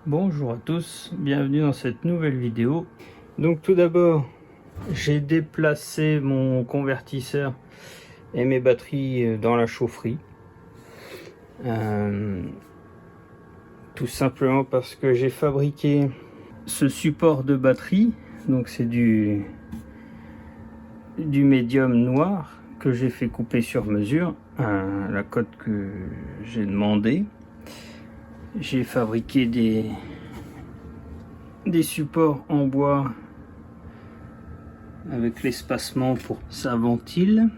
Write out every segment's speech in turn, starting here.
Bonjour à tous, bienvenue dans cette nouvelle vidéo. Donc tout d'abord, j'ai déplacé mon convertisseur et mes batteries dans la chaufferie. Tout simplement parce que j'ai fabriqué ce support de batterie. Donc c'est du médium noir que j'ai fait couper sur mesure, la cote que j'ai demandé. J'ai fabriqué des supports en bois avec l'espacement pour ça ventile.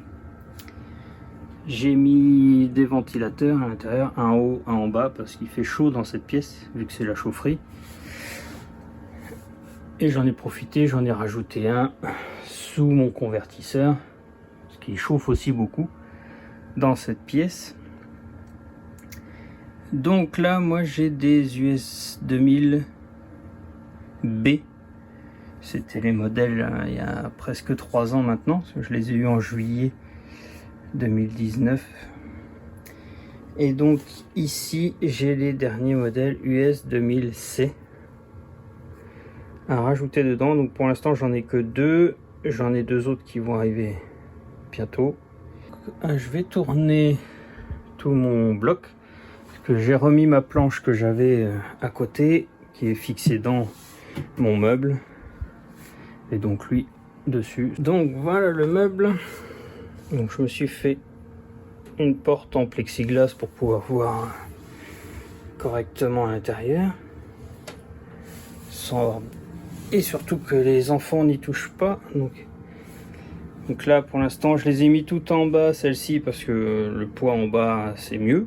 J'ai mis des ventilateurs à l'intérieur, un en haut, un en bas, parce qu'il fait chaud dans cette pièce vu que c'est la chaufferie. Et j'en ai profité, j'en ai rajouté un sous mon convertisseur, ce qui chauffe aussi beaucoup dans cette pièce. Donc là, moi j'ai des US 2000 B. C'était les modèles il y a presque 3 ans maintenant, parce que je les ai eu en juillet 2019. Et donc ici j'ai les derniers modèles US 2000 C à rajouter dedans. Donc pour l'instant j'en ai que 2, j'en ai 2 autres qui vont arriver bientôt. Je vais tourner tout mon bloc, parce que j'ai remis ma planche que j'avais à côté, qui est fixée dans mon meuble, et donc lui dessus. Donc voilà le meuble. Donc je me suis fait une porte en plexiglas pour pouvoir voir correctement à l'intérieur, sans, et surtout que les enfants n'y touchent pas. Donc là pour l'instant je les ai mis tout en bas, celle-ci, parce que le poids en bas c'est mieux.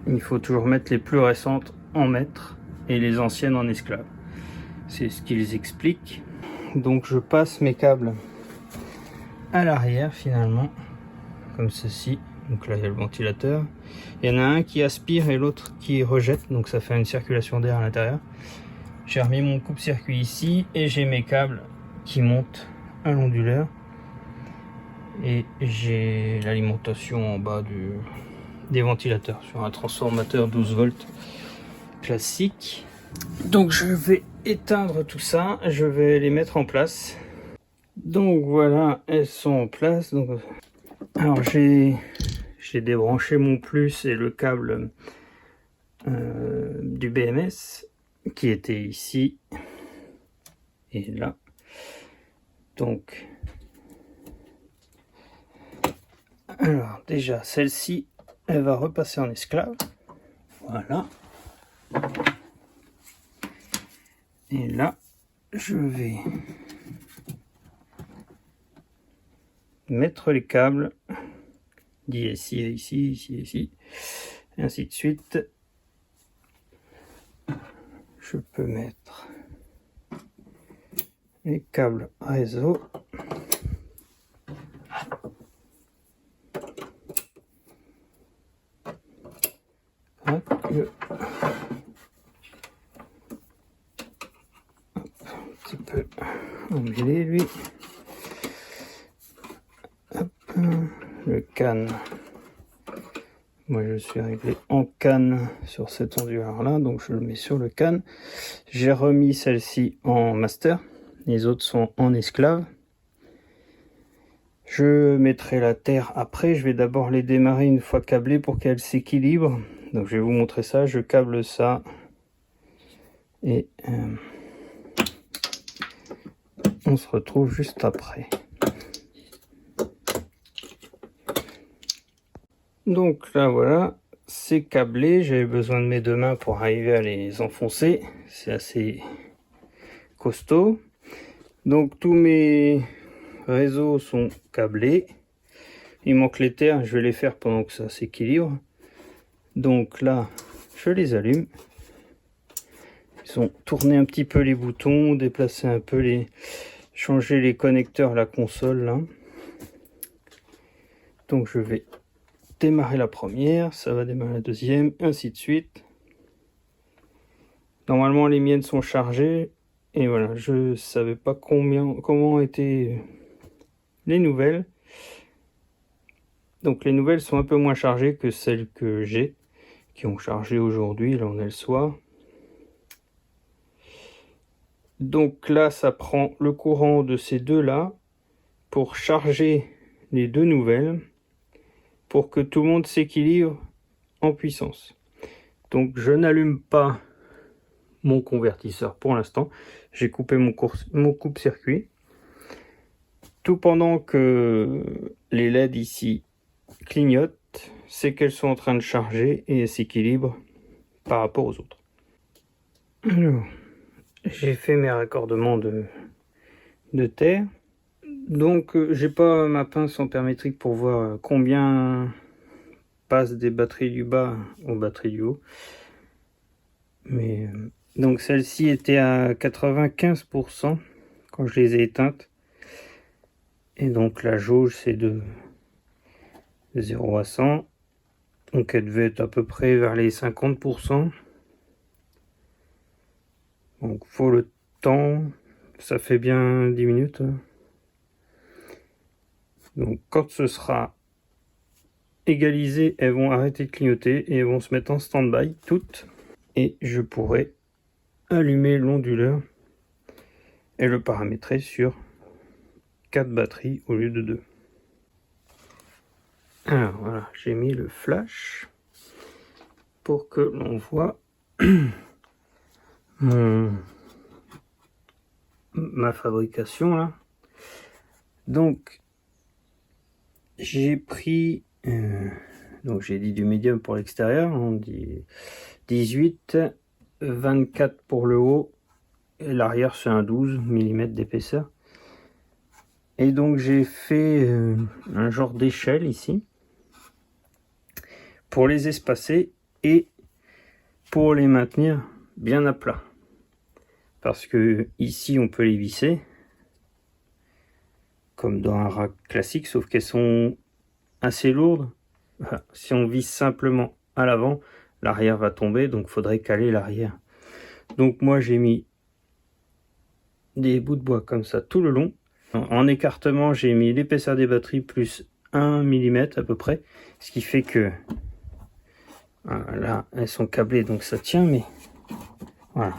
Il faut toujours mettre les plus récentes en maître et les anciennes en esclave, c'est ce qu'ils expliquent. Donc je passe mes câbles à l'arrière finalement, comme ceci. Donc là il y a le ventilateur, il y en a un qui aspire et l'autre qui rejette, donc ça fait une circulation d'air à l'intérieur. J'ai remis mon coupe-circuit ici et j'ai mes câbles qui montent à l'onduleur, et j'ai l'alimentation en bas des ventilateurs sur un transformateur 12 volts classique. Donc je vais éteindre tout ça, je vais les mettre en place. Donc voilà, elles sont en place. Donc, alors j'ai débranché mon plus et le câble du BMS qui était ici et là. Donc alors déjà celle-ci elle va repasser en esclave, voilà. Et là je vais mettre les câbles d'ici à ici, ici, et ainsi de suite. Je peux mettre les câbles réseau. Un petit peu emmêlé lui. Hop, le canne. Moi je suis réglé en canne sur cet onduleur là, donc je le mets sur le canne. J'ai remis celle-ci en master, les autres sont en esclave. Je mettrai la terre après, je vais d'abord les démarrer une fois câblées pour qu'elles s'équilibrent. Donc je vais vous montrer ça, je câble ça et on se retrouve juste après. Donc là voilà, c'est câblé, j'avais besoin de mes deux mains pour arriver à les enfoncer, c'est assez costaud. Donc tous mes réseaux sont câblés, il manque les terres, je vais les faire pendant que ça s'équilibre. Donc là je les allume, ils ont tourné un petit peu les boutons, déplacé un peu changer les connecteurs, la console là. Donc je vais démarrer la première, ça va démarrer la deuxième, ainsi de suite. Normalement les miennes sont chargées, et voilà, je savais pas comment étaient les nouvelles. Donc les nouvelles sont un peu moins chargées que celles que j'ai, qui ont chargé aujourd'hui. Là on est le soir. Donc là, ça prend le courant de ces deux-là pour charger les deux nouvelles pour que tout le monde s'équilibre en puissance. Donc je n'allume pas mon convertisseur pour l'instant. J'ai coupé mon coupe-circuit. Tout pendant que les LED ici clignotent, c'est qu'elles sont en train de charger et elles s'équilibrent par rapport aux autres. Alors, j'ai fait mes raccordements de terre. Donc j'ai pas ma pince ampérimétrique pour voir combien passe des batteries du bas aux batteries du haut. Mais donc celle-ci était à 95% quand je les ai éteintes. Et donc la jauge c'est de 0 à 100. Donc elle devait être à peu près vers les 50%. Donc faut le temps, ça fait bien 10 minutes. Donc quand ce sera égalisé, elles vont arrêter de clignoter et elles vont se mettre en stand-by toutes. Et je pourrai allumer l'onduleur et le paramétrer sur 4 batteries au lieu de 2. Alors voilà, j'ai mis le flash pour que l'on voit ma fabrication là. Donc j'ai pris donc j'ai dit du médium pour l'extérieur, on dit 18, 24 pour le haut et l'arrière c'est un 12 mm d'épaisseur. Et donc j'ai fait un genre d'échelle ici pour les espacer et pour les maintenir bien à plat. Parce que ici on peut les visser comme dans un rack classique, sauf qu'elles sont assez lourdes. Si on visse simplement à l'avant, l'arrière va tomber, donc il faudrait caler l'arrière. Donc moi j'ai mis des bouts de bois comme ça tout le long. En écartement, j'ai mis l'épaisseur des batteries plus 1 mm à peu près, ce qui fait que là elles sont câblées donc ça tient, mais voilà,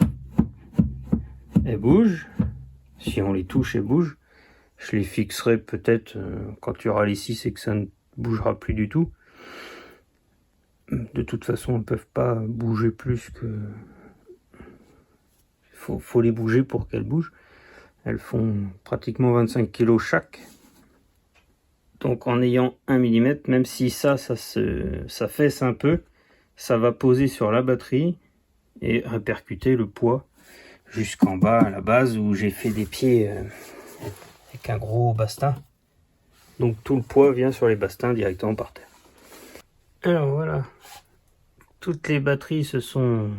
elles bougent. Si on les touche, elles bougent. Je les fixerai peut-être quand il y aura les 6 et que ça ne bougera plus du tout. De toute façon, elles ne peuvent pas bouger plus que... Faut les bouger pour qu'elles bougent. Elles font pratiquement 25 kg chaque. Donc en ayant 1 mm, même si ça fesse un peu, ça va poser sur la batterie et répercuter le poids jusqu'en bas à la base où j'ai fait des pieds avec un gros bastin. Donc tout le poids vient sur les bastins directement par terre. Alors voilà, toutes les batteries se sont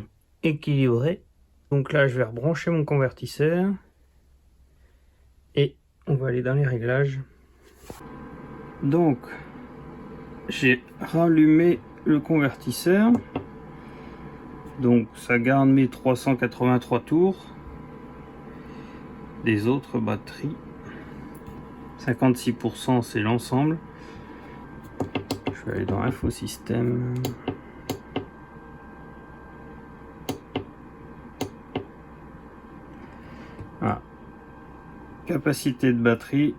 équilibrées. Donc là je vais rebrancher mon convertisseur et on va aller dans les réglages. Donc j'ai rallumé le convertisseur, donc ça garde mes 383 tours des autres batteries. 56% c'est l'ensemble. Je vais aller dans Infosystème. Ah. Capacité de batterie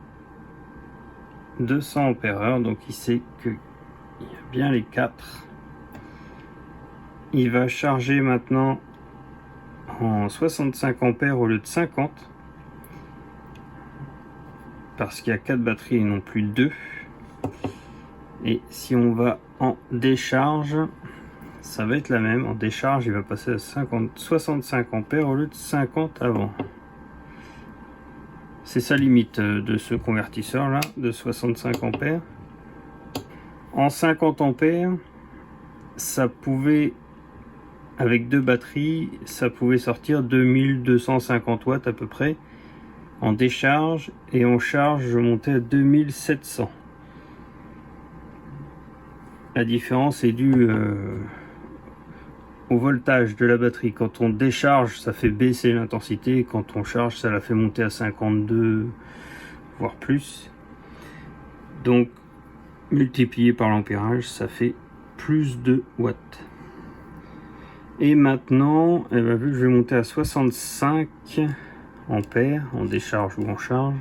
200 ampères-heure, donc il sait qu'il y a bien les 4. Il va charger maintenant en 65 ampères au lieu de 50. Parce qu'il y a 4 batteries et non plus 2. Et si on va en décharge, ça va être la même. En décharge, il va passer à 65 ampères au lieu de 50 avant. C'est sa limite de ce convertisseur là, de 65 ampères. En 50 ampères, ça pouvait, avec 2 batteries, ça pouvait sortir 2250 watts à peu près en décharge, et en charge je montais à 2700. La différence est due au voltage de la batterie. Quand on décharge, ça fait baisser l'intensité, quand on charge, ça la fait monter à 52 voire plus. Donc multiplié par l'ampérage, ça fait plus de watts. Et maintenant, vu que je vais monter à 65 ampères en décharge ou en charge.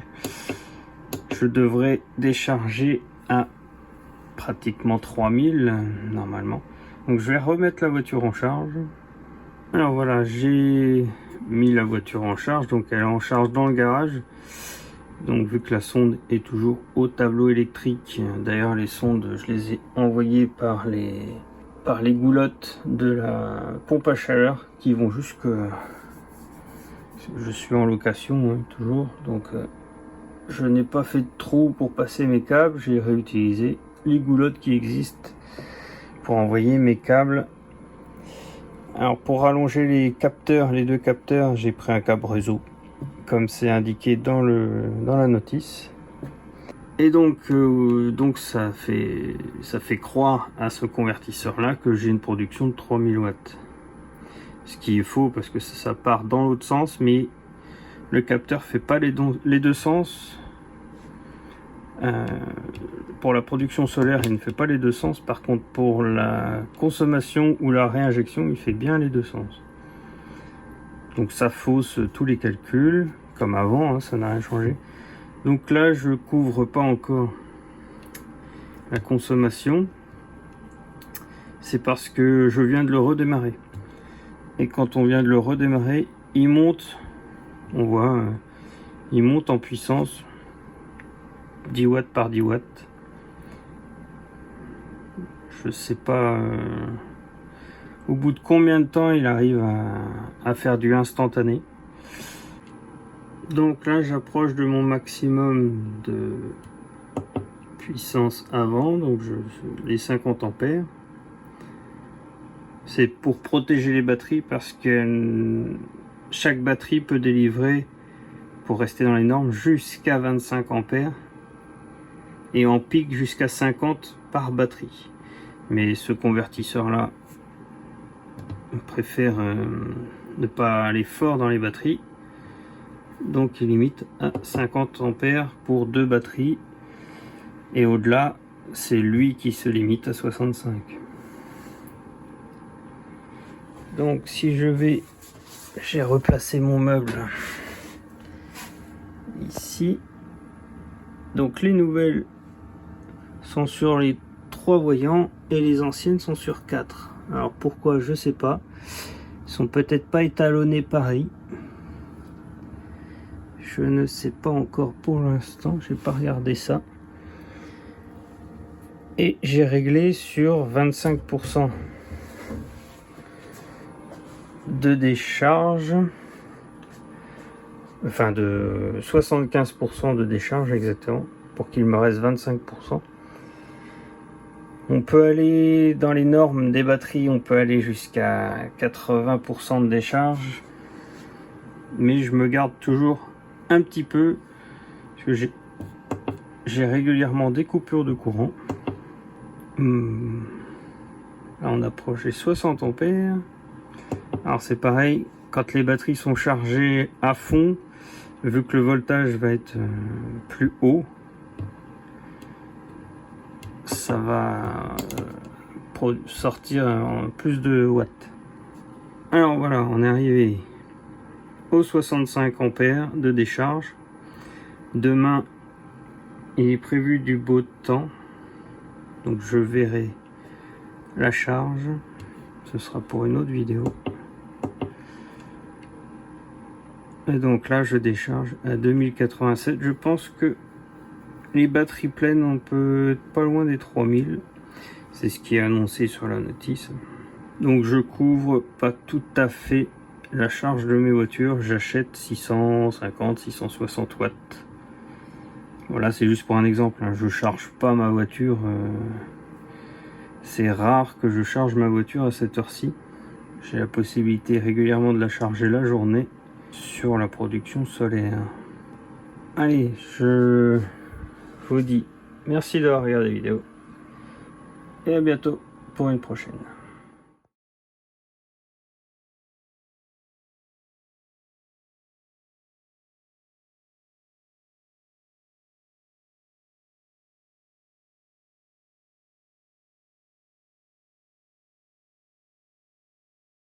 Je devrais décharger à pratiquement 3000 normalement. Donc je vais remettre la voiture en charge. Alors voilà, j'ai mis la voiture en charge, donc elle est en charge dans le garage. Donc vu que la sonde est toujours au tableau électrique, d'ailleurs les sondes je les ai envoyées par les goulottes de la pompe à chaleur qui vont jusque... Je suis en location hein, toujours, donc je n'ai pas fait de trou pour passer mes câbles, j'ai réutilisé les goulottes qui existent pour envoyer mes câbles. Alors pour rallonger les capteurs, les deux capteurs, j'ai pris un câble réseau comme c'est indiqué dans la notice. Et donc ça fait croire à ce convertisseur là que j'ai une production de 3000 watts. Ce qui est faux parce que ça part dans l'autre sens, mais le capteur fait pas les deux sens. Pour la production solaire, il ne fait pas les deux sens. Par contre, pour la consommation ou la réinjection, il fait bien les deux sens. Donc ça fausse tous les calculs, comme avant, hein, ça n'a rien changé. Donc là, je couvre pas encore la consommation. C'est parce que je viens de le redémarrer. Et quand on vient de le redémarrer, il monte, on voit, il monte en puissance 10 watts par 10 watts. Je sais pas au bout de combien de temps il arrive à faire du instantané. Donc là j'approche de mon maximum de puissance avant, donc les 50 ampères. C'est pour protéger les batteries parce que chaque batterie peut délivrer, pour rester dans les normes, jusqu'à 25 ampères et en pic jusqu'à 50 par batterie. Mais ce convertisseur là préfère ne pas aller fort dans les batteries, donc il limite à 50 ampères pour deux batteries, et au-delà c'est lui qui se limite à 65. Donc si j'ai replacé mon meuble ici, donc les nouvelles sont sur les 3 voyants et les anciennes sont sur 4. Alors pourquoi, je sais pas. Ils sont peut-être pas étalonnés pareil. Je ne sais pas encore pour l'instant, j'ai pas regardé ça. Et j'ai réglé sur 25% de décharge, enfin de 75% de décharge exactement, pour qu'il me reste 25%. On peut aller dans les normes des batteries, on peut aller jusqu'à 80% de décharge, mais je me garde toujours un petit peu parce que j'ai régulièrement des coupures de courant. Là on approche les 60 ampères. Alors c'est pareil, quand les batteries sont chargées à fond, vu que le voltage va être plus haut, ça va sortir plus de watts. Alors voilà, on est arrivé aux 65 ampères de décharge. Demain il est prévu du beau temps, donc je verrai la charge, ce sera pour une autre vidéo. Et donc là je décharge à 2087. Je pense que les batteries pleines, on peut être pas loin des 3000. C'est ce qui est annoncé sur la notice. Donc je couvre pas tout à fait la charge de mes voitures. J'achète 650, 660 watts. Voilà, c'est juste pour un exemple. Je charge pas ma voiture. C'est rare que je charge ma voiture à cette heure-ci. J'ai la possibilité régulièrement de la charger la journée sur la production solaire. Allez, je vous dis merci d'avoir regardé la vidéo et à bientôt pour une prochaine.